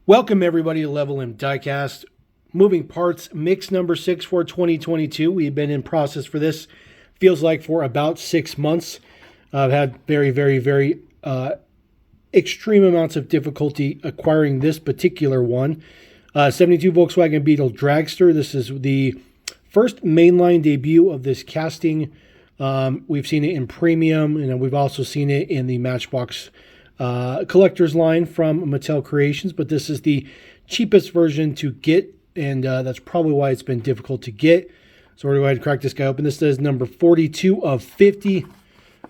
Welcome everybody to Level M Diecast. Moving parts mix number 6 for 2022. We've been in process for this, feels like for about 6 months. I've had very extreme amounts of difficulty acquiring this particular one. 72 Volkswagen Beetle Dragster. This is the first mainline debut of this casting. We've seen it in premium, and we've also seen it in the Matchbox collector's line from Mattel Creations, but this is the cheapest version to get, and that's probably why it's been difficult to get. So we're going to go ahead and crack this guy open. This is number 42 of 50.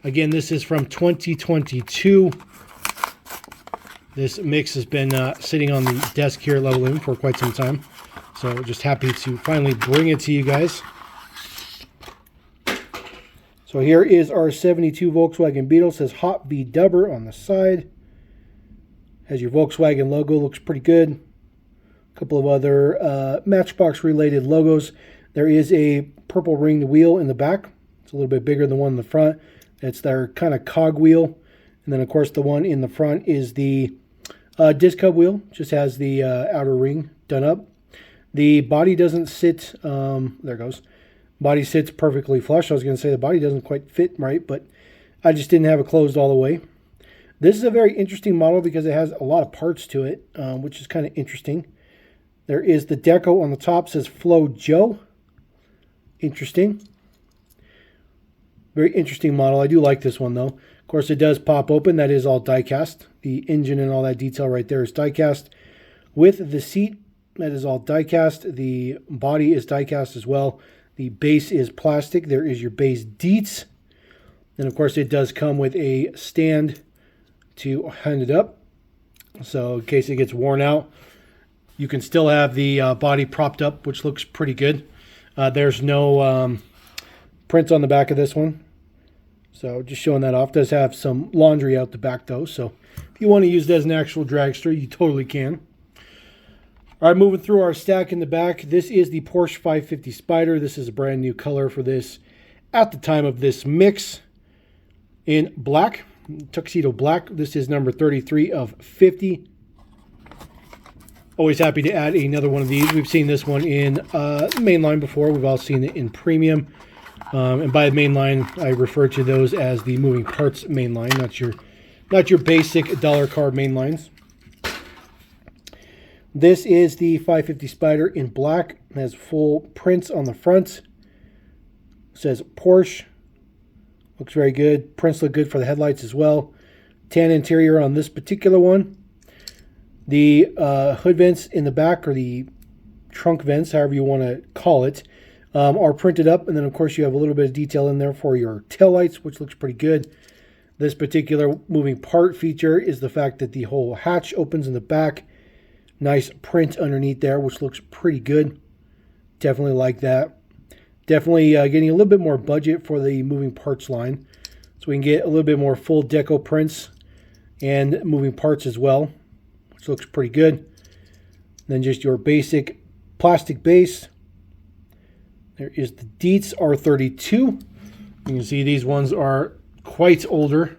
Again, this is from 2022. This mix has been sitting on the desk here at Level M for quite some time, so just happy to finally bring it to you guys. So here is our 72 Volkswagen Beetle. It says Hot V Dubber on the side. Has your Volkswagen logo. Looks pretty good. A couple of other Matchbox related logos. There is a purple ringed wheel in the back. It's a little bit bigger than the one in the front. It's their kind of cog wheel. And then of course the one in the front is the disc hub wheel. Just has the outer ring done up. The body doesn't sit, there it goes. Body sits perfectly flush. I was going to say the body doesn't quite fit right, but I just didn't have it closed all the way. This is a very interesting model because it has a lot of parts to it, which is kind of interesting. There is the deco on the top, says Flo Joe. Interesting. Very interesting model. I do like this one though. Of course, it does pop open. That is all die-cast. The engine and all that detail right there is die-cast. With the seat, that is all die-cast. The body is die-cast as well. The base is plastic. There is your base deets. And of course it does come with a stand to hand it up. So in case it gets worn out, you can still have the body propped up, which looks pretty good. There's no prints on the back of this one. So just showing that off. It does have some laundry out the back though. So if you want to use it as an actual dragster, you totally can. All right, moving through our stack in the back. This is the Porsche 550 Spyder. This is a brand new color for this at the time of this mix in black, tuxedo black. This is number 33 of 50. Always happy to add another one of these. We've seen this one in mainline before. We've all seen it in premium. And by mainline, I refer to those as the moving parts mainline, not your basic dollar car mainlines. This is the 550 Spyder in black. It has full prints on the front. It says Porsche. Looks very good. Prints look good for the headlights as well. Tan interior on this particular one. The hood vents in the back, or the trunk vents, however you want to call it, are printed up. And then of course you have a little bit of detail in there for your taillights, which looks pretty good. This particular moving part feature is the fact that the whole hatch opens in the back. Nice print underneath there, which looks pretty good. Definitely like that. Definitely getting a little bit more budget for the moving parts line. So we can get a little bit more full deco prints and moving parts as well, which looks pretty good. Then just your basic plastic base. There is the Deets R32. You can see these ones are quite older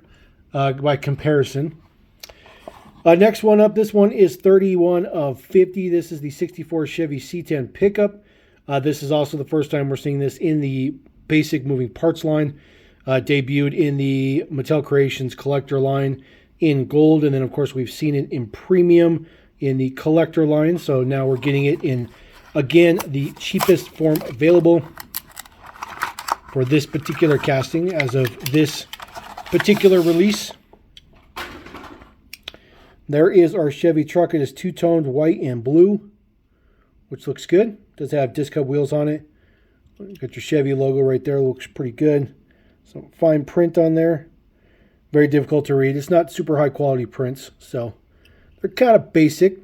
by comparison. Next one up, this one is 31 of 50. This is the 64 Chevy C10 pickup. This is also the first time we're seeing this in the basic moving parts line. Debuted in the Mattel Creations collector line in gold. And then, of course, we've seen it in premium in the collector line. So now we're getting it in, again, the cheapest form available for this particular casting as of this particular release. There is our Chevy truck. It is two-toned white and blue, which looks good. Does have disc hub wheels on it. Got your Chevy logo right there. Looks pretty good. Some fine print on there. Very difficult to read. It's not super high quality prints, so they're kind of basic.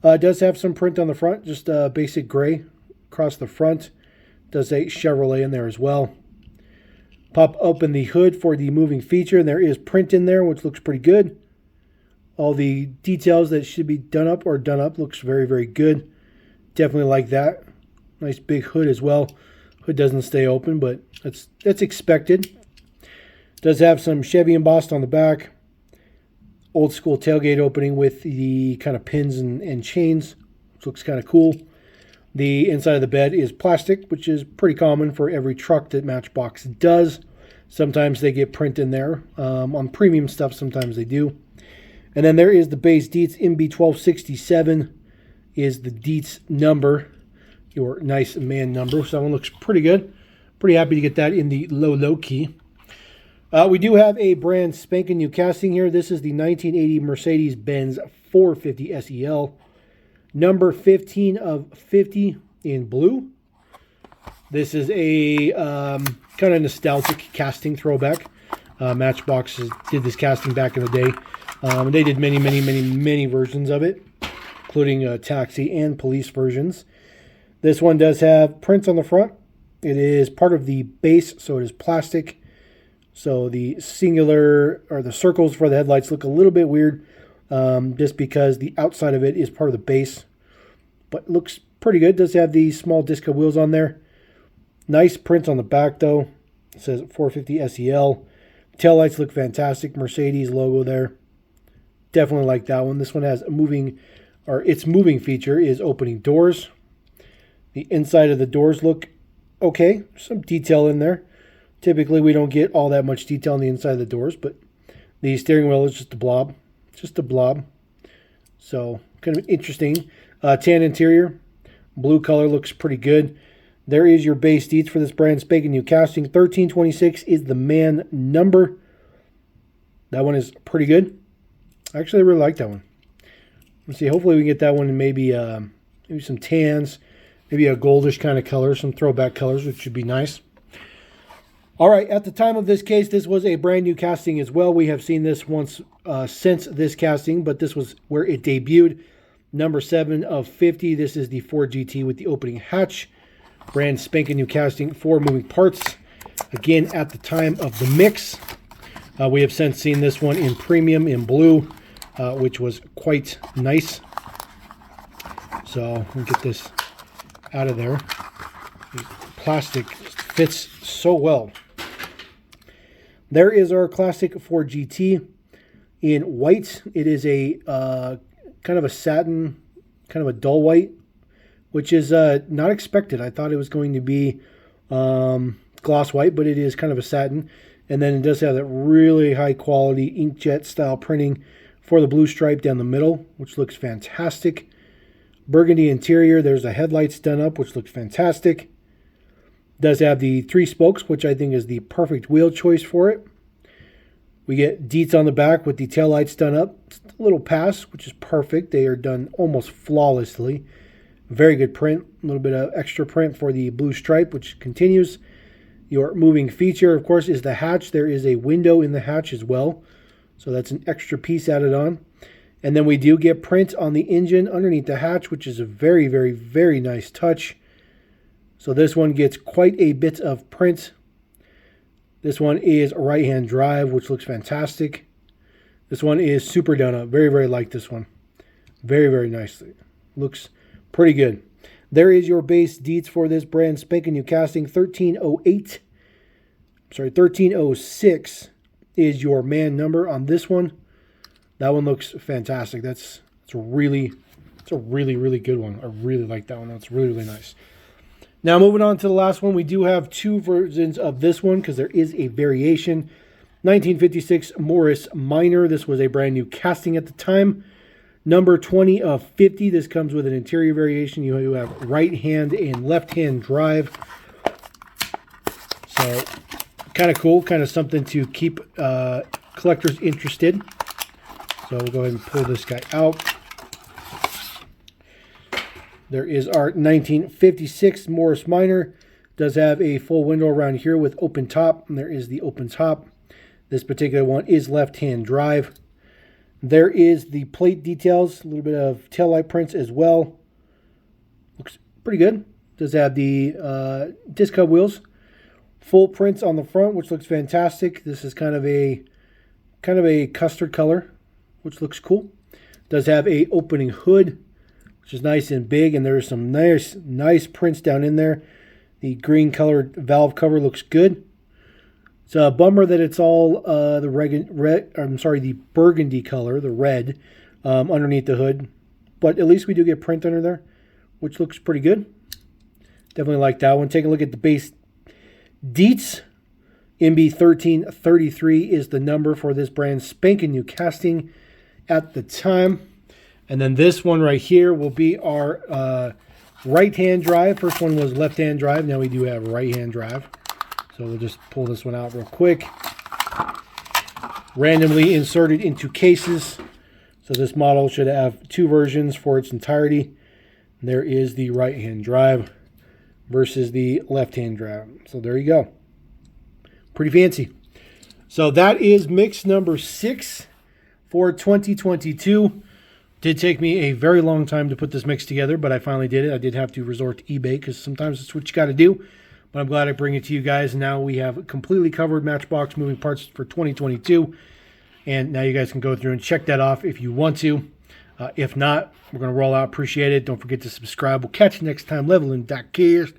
It does have some print on the front, just basic gray across the front. Does a Chevrolet in there as well. Pop open the hood for the moving feature, and there is print in there, which looks pretty good. All the details that should be done up or done up looks very good. Definitely like that. Nice big hood as well. Hood doesn't stay open, but that's expected. Does have some Chevy embossed on the back. Old school tailgate opening with the kind of pins and chains, which looks kind of cool. The inside of the bed is plastic, which is pretty common for every truck that Matchbox does. Sometimes they get print in there. On premium stuff, sometimes they do. And then there is the base Dietz MB1267 is the Dietz number, your nice man number. So that one looks pretty good. Pretty happy to get that in the low key. We do have a brand spanking new casting here. This is the 1980 Mercedes-Benz 450 SEL. Number 15 of 50 in blue. This is a kind of nostalgic casting throwback. Matchbox did this casting back in the day. They did many versions of it, including taxi and police versions. This one does have prints on the front. It is part of the base, so it is plastic. So the singular or the circles for the headlights look a little bit weird, just because the outside of it is part of the base. But looks pretty good. Does have these small disco wheels on there. Nice prints on the back though. It says 450 SEL. Taillights look fantastic. Mercedes logo there. Definitely like that one. This one has a moving, or its moving feature is opening doors. The inside of the doors look okay. Some detail in there. Typically, we don't get all that much detail on the inside of the doors, but the steering wheel is just a blob. Just a blob. So, kind of interesting. Tan interior. Blue color looks pretty good. There is your base Dietz for this brand spanking new casting. 1326 is the man number. That one is pretty good. Actually, I really like that one. Let's see. Hopefully, we can get that one in maybe some tans, maybe a goldish kind of color, some throwback colors, which should be nice. All right, at the time of this case, this was a brand new casting as well. We have seen this once since this casting, but this was where it debuted. Number 7 of 50. This is the Ford GT with the opening hatch. Brand spanking new casting, 4 moving parts. Again, at the time of the mix. We have since seen this one in premium in blue, which was quite nice. So we'll get this out of there. The plastic fits so well. There is our classic Ford GT in white. It is a kind of a satin, kind of a dull white, which is not expected. I thought it was going to be gloss white, but it is kind of a satin. And then it does have that really high quality inkjet style printing for the blue stripe down the middle, which looks fantastic. Burgundy interior. There's the headlights done up, which looks fantastic. Does have the 3 spokes, which I think is the perfect wheel choice for it. We get Dietz on the back with the taillights done up. It's a little pass, which is perfect. They are done almost flawlessly. Very good print. A little bit of extra print for the blue stripe, which continues. Your moving feature, of course, is the hatch. There is a window in the hatch as well. So that's an extra piece added on. And then we do get print on the engine underneath the hatch, which is a very nice touch. So this one gets quite a bit of print. This one is a right-hand drive, which looks fantastic. This one is super done up. Very like this one. Very nicely. Looks pretty good. There is your base Dietz for this brand spanking new casting. 1308. Sorry, 1306 is your man number on this one. That one looks fantastic. It's a really good one. I really like that one. That's really nice. Now, moving on to the last one, we do have 2 versions of this one because there is a variation. 1956 Morris Minor. This was a brand new casting at the time. Number 20 of 50. This comes with an interior variation. You have right-hand and left-hand drive. So, kind of cool. Kind of something to keep collectors interested. So, we'll go ahead and pull this guy out. There is our 1956 Morris Minor. Does have a full window around here with open top. And there is the open top. This particular one is left-hand drive. There is the plate details. A little bit of taillight prints as well. Looks pretty good. Does have the disc hub wheels. Full prints on the front, which looks fantastic. This is kind of a custard color, which looks cool. Does have a opening hood, which is nice and big, and there's some nice prints down in there. The green colored valve cover looks good. It's a bummer that it's all the burgundy color, the red, underneath the hood. But at least we do get print under there, which looks pretty good. Definitely like that one. Take a look at the base Dietz. MB1333 is the number for this brand spanking new casting at the time. And then this one right here will be our right-hand drive. First one was left-hand drive. Now we do have right-hand drive. So we'll just pull this one out real quick. Randomly inserted into cases. So this model should have two versions for its entirety. There is the right-hand drive versus the left-hand drive. So there you go. Pretty fancy. So that is mix number 6 for 2022. Did take me a very long time to put this mix together, but I finally did it. I did have to resort to eBay because sometimes it's what you got to do. But I'm glad I bring it to you guys. Now we have completely covered Matchbox moving parts for 2022. And now you guys can go through and check that off if you want to. If not, we're going to roll out. Appreciate it. Don't forget to subscribe. We'll catch you next time. Leveling.cast.